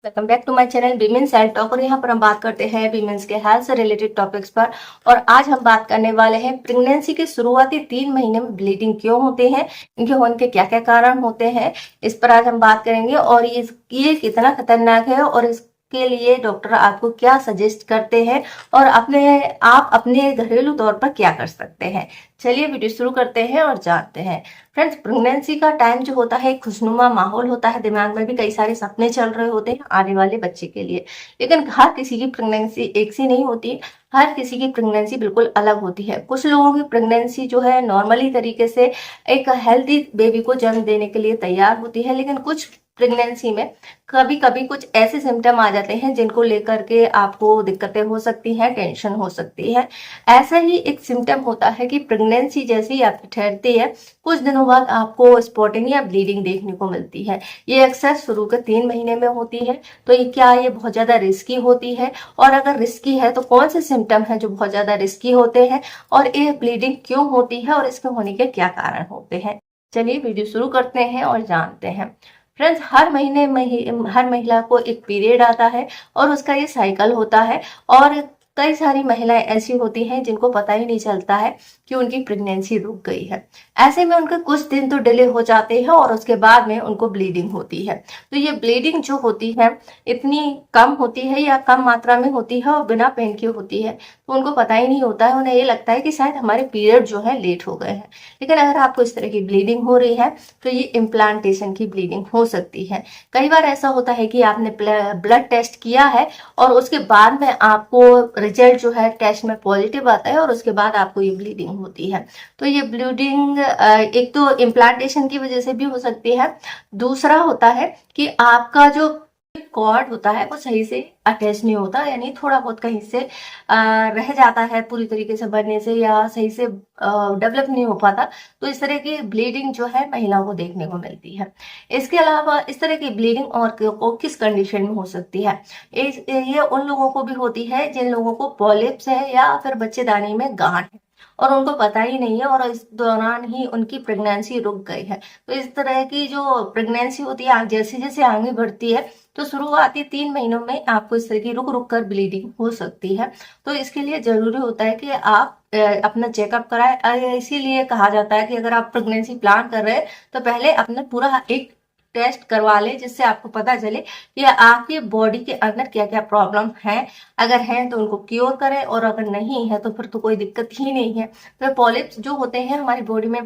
Welcome back to my channel women's health talk. और यहाँ पर हम बात करते हैं वीमेंस के हेल्थ से रिलेटेड टॉपिक्स पर। और आज हम बात करने वाले हैं प्रेगनेंसी के शुरुआती 3 महीने में ब्लीडिंग क्यों होते हैं, इनके होने के क्या क्या कारण होते हैं, इस पर आज हम बात करेंगे। और ये कितना खतरनाक है और इसके लिए डॉक्टर आपको क्या सजेस्ट करते हैं और आप अपने घरेलू तौर पर क्या कर सकते हैं। चलिए वीडियो शुरू करते हैं और जानते हैं। फ्रेंड्स, प्रेगनेंसी का टाइम जो होता है एक खुशनुमा माहौल होता है, दिमाग में भी कई सारे सपने चल रहे होते हैं आने वाले बच्चे के लिए। लेकिन हर किसी की प्रेगनेंसी एक सी नहीं होती, हर किसी की प्रेगनेंसी बिल्कुल अलग होती है। कुछ लोगों की प्रेगनेंसी जो है नॉर्मली तरीके से एक हेल्दी बेबी को जन्म देने के लिए तैयार होती है, लेकिन कुछ प्रेगनेंसी में कभी कभी कुछ ऐसे सिम्टम आ जाते हैं जिनको लेकर के आपको दिक्कतें हो सकती हैं, टेंशन हो सकती है। ऐसा ही एक सिम्टम होता है कि प्रेगनेंसी जैसी आपकी ठहरती है, कुछ दिनों बाद आपको स्पॉटिंग या ब्लीडिंग देखने को मिलती है। ये अक्सर शुरू के 3 महीने में होती है। तो ये बहुत ज्यादा रिस्की होती है? और अगर रिस्की है तो कौन से सिम्टम है जो बहुत ज्यादा रिस्की होते हैं, और ये ब्लीडिंग क्यों होती है और इसके होने के क्या कारण होते हैं। चलिए वीडियो शुरू करते हैं और जानते हैं। फ्रेंड्स, हर महिला को एक पीरियड आता है और उसका ये साइकिल होता है। और कई सारी महिलाएं ऐसी होती हैं जिनको पता ही नहीं चलता है कि उनकी प्रेगनेंसी रुक गई है। ऐसे में उनके कुछ दिन तो डिले हो जाते हैं और उसके बाद में उनको ब्लीडिंग होती है। तो ये ब्लीडिंग जो होती है इतनी कम होती है या कम मात्रा में होती है और बिना पेन के होती है, तो उनको पता ही नहीं होता है। उन्हें ये लगता है कि शायद हमारे पीरियड जो है लेट हो गए हैं। लेकिन अगर आपको इस तरह की ब्लीडिंग हो रही है तो ये इम्प्लांटेशन की ब्लीडिंग हो सकती है। कई बार ऐसा होता है कि आपने ब्लड टेस्ट किया है और उसके बाद में आपको रिजल्ट जो है टेस्ट में पॉजिटिव आता है और उसके बाद आपको ये ब्लीडिंग होती है। तो ये ब्लीडिंग एक तो इम्प्लांटेशन की वजह से भी हो सकती है। दूसरा होता है कि आपका जो कॉर्ड होता है वो सही से अटैच नहीं होता, यानी थोड़ा बहुत कहीं से रह जाता है पूरी तरीके से बनने से, या सही से डेवलप नहीं हो पाता। तो इस तरह की ब्लीडिंग जो है महिलाओं को देखने को मिलती है। इसके अलावा इस तरह की ब्लीडिंग और किस कंडीशन में हो सकती है, ये उन लोगों को भी होती है जिन लोगों को पॉलिप्स है या फिर बच्चेदानी में गांठ है और उनको पता ही नहीं है और इस दौरान ही उनकी प्रेगनेंसी रुक गई है। तो इस तरह की जो प्रेगनेंसी होती है जैसे जैसे आगे बढ़ती है तो शुरुआती 3 महीनों में आपको इस तरह की रुक रुक कर ब्लीडिंग हो सकती है। तो इसके लिए जरूरी होता है कि आप अपना चेकअप कराएं। इसीलिए कहा जाता है कि अगर आप प्रेगनेंसी प्लान कर रहे हैं तो पहले अपना पूरा एक टेस्ट करवा लें, जिससे आपको पता चले कि आपकी बॉडी के अंदर क्या क्या प्रॉब्लम है। अगर है तो उनको क्योर करें और अगर नहीं है तो फिर तो कोई दिक्कत ही नहीं है। तो पॉलिप्स जो होते हैं हमारी बॉडी में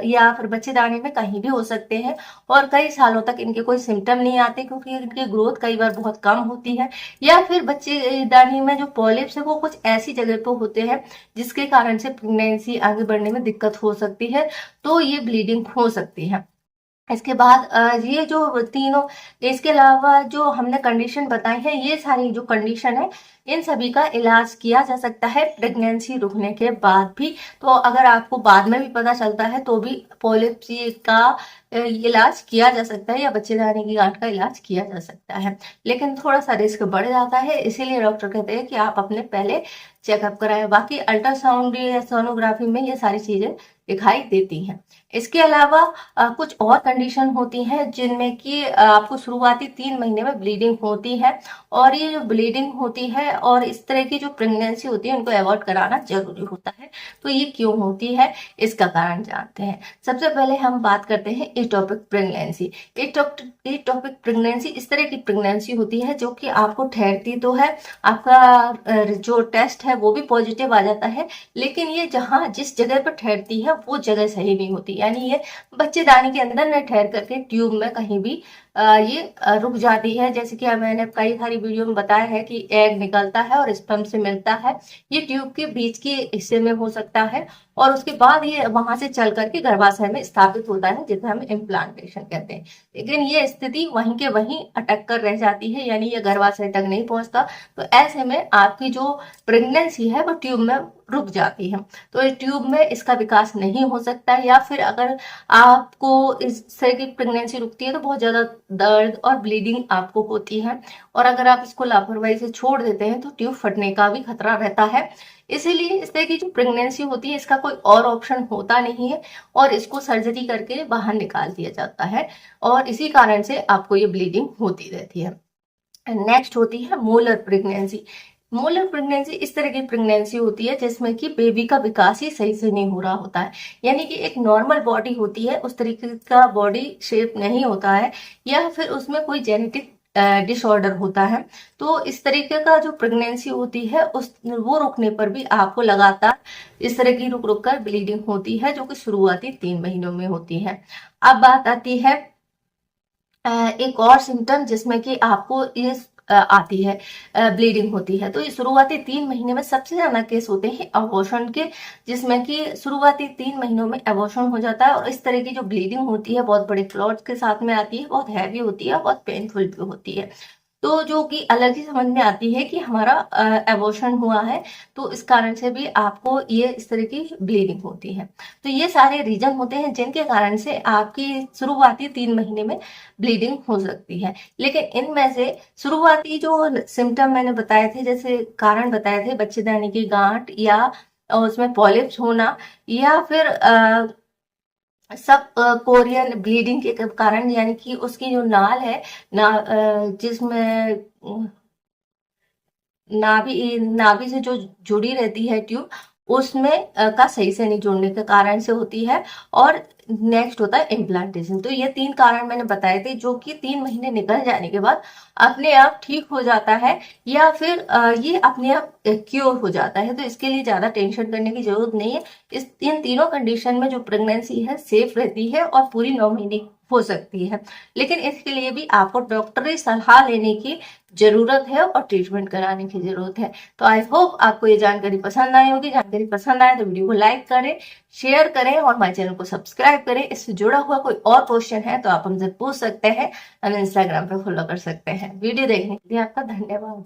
या फिर बच्चेदानी में कहीं भी हो सकते हैं और कई सालों तक इनके कोई सिम्टम नहीं आते, क्योंकि इनकी ग्रोथ कई बार बहुत कम होती है। या फिर बच्चेदानी में जो पॉलिप्स है वो कुछ ऐसी जगह पर होते हैं जिसके कारण से प्रेगनेंसी आगे बढ़ने में दिक्कत हो सकती है। तो ये ब्लीडिंग हो सकती है। इसके बाद ये जो तीनों, इसके अलावा जो हमने कंडीशन बताई है, ये सारी जो कंडीशन है इन सभी का इलाज किया जा सकता है प्रेगनेंसी रुकने के बाद भी। तो अगर आपको बाद में भी पता चलता है तो भी पॉलिप्सी का इलाज किया जा सकता है या बच्चेदानी की गांठ का इलाज किया जा सकता है। लेकिन थोड़ा सा रिस्क बढ़ जाता है, इसीलिए डॉक्टर कहते हैं कि आप अपने पहले चेकअप कराएं। बाकी अल्ट्रासाउंड या सोनोग्राफी में ये सारी चीजें दिखाई देती हैं। इसके अलावा कुछ और कंडीशन होती हैं जिनमें कि आपको शुरुआती 3 महीने में ब्लीडिंग होती है। और ये जो ब्लीडिंग होती है और इस तरह की जो प्रेगनेंसी होती है उनको अवॉइड कराना जरूरी होता है। तो ये क्यों होती है, इसका कारण जानते हैं। सबसे पहले हम बात करते हैं एटोपिक प्रेगनेंसी। एटोपिक प्रेगनेंसी इस तरह की प्रेगनेंसी होती है जो कि आपको ठहरती तो है, आपका जो टेस्ट है वो भी पॉजिटिव आ जाता है, लेकिन ये जिस जगह पर ठहरती है वो जगह सही नहीं होती। यानी ये बच्चेदानी के अंदर न ठहर करके ट्यूब में कहीं भी ये रुक जाती है। जैसे कि मैंने कई सारी वीडियो में बताया है कि एग निकलता है और स्पर्म से मिलता है, ये ट्यूब के बीच के हिस्से में हो सकता है और उसके बाद ये वहां से चल करके गर्भाशय में स्थापित होता है, जिसे हम इम्प्लांटेशन कहते हैं। लेकिन ये स्थिति वहीं के वहीं अटक कर रह जाती है, यानी ये गर्भाशय तक नहीं पहुंचता। तो ऐसे में आपकी जो प्रेगनेंसी है वो ट्यूब में रुक जाती है। तो इस ट्यूब में इसका विकास नहीं हो सकता, या फिर अगर आपको इस तरह की प्रेगनेंसी रुकती है तो बहुत ज्यादा दर्द और ब्लीडिंग आपको होती है। और अगर आप इसको लापरवाही से छोड़ देते हैं तो ट्यूब फटने का भी खतरा रहता है। इसीलिए इस तरह की जो प्रेगनेंसी होती है इसका कोई और ऑप्शन होता नहीं है और इसको सर्जरी करके बाहर निकाल दिया जाता है, और इसी कारण से आपको ये ब्लीडिंग होती रहती है। नेक्स्ट होती है मोलर प्रेगनेंसी। मोलर प्रेगनेंसी इस तरह की प्रेगनेंसी होती है जिसमें कि बेबी का विकास ही सही से नहीं हो रहा होता है, यानी कि एक नॉर्मल बॉडी होती है उस तरीके का बॉडी शेप नहीं होता है, या फिर उसमें कोई जेनेटिक डिसऑर्डर होता है। तो इस तरीके का जो प्रेगनेंसी होती है उस वो रुकने पर भी आपको लगातार इस तरह की रुक रुक कर ब्लीडिंग होती है, जो कि शुरुआती 3 महीनों में होती है। अब बात आती है एक और सिम्टम जिसमें कि आपको ये आती है, ब्लीडिंग होती है। तो ये शुरुआती 3 महीने में सबसे ज्यादा केस होते हैं अबॉर्शन के, जिसमें कि शुरुआती 3 महीनों में अबॉर्शन हो जाता है, और इस तरह की जो ब्लीडिंग होती है बहुत बड़े क्लॉट्स के साथ में आती है, बहुत हैवी होती है, बहुत पेनफुल भी होती है। तो जो कि अलग ही समझ में आती है कि हमारा एबॉर्शन हुआ है, तो इस कारण से भी आपको ये इस तरह की ब्लीडिंग होती है। तो ये सारे रीजन होते हैं जिनके कारण से आपकी शुरुआती 3 महीने में ब्लीडिंग हो सकती है। लेकिन इनमें से शुरुआती जो सिम्टम मैंने बताए थे, जैसे कारण बताए थे, बच्चेदानी की गांठ या उसमें पॉलिप्स होना, या फिर सब कोरियन ब्लीडिंग के कारण, यानी कि उसकी जो नाल है ना, जिसमें नाभि नाभि से जो जुड़ी रहती है ट्यूब, उसमें का सही से नहीं जुड़ने के कारण से होती है। और नेक्स्ट होता है इम्प्लांटेशन। तो ये 3 कारण मैंने बताए थे, जो कि 3 महीने निकल जाने के बाद अपने आप ठीक हो जाता है, या फिर ये अपने आप क्योर हो जाता है। तो इसके लिए ज्यादा टेंशन करने की जरूरत नहीं है। इन तीनों कंडीशन में जो प्रेगनेंसी है सेफ रहती है और पूरी 9 महीने हो सकती है। लेकिन इसके लिए भी आपको डॉक्टरी सलाह लेने की जरूरत है और ट्रीटमेंट कराने की जरूरत है। तो आई होप आपको ये जानकारी पसंद आई होगी। जानकारी पसंद आए तो वीडियो को लाइक करें, शेयर करें और हमारे चैनल को सब्सक्राइब करें। इससे जुड़ा हुआ कोई और क्वेश्चन है तो आप हमसे पूछ सकते हैं, हम इंस्टाग्राम पे फॉलो कर सकते हैं। वीडियो देखने के लिए आपका धन्यवाद।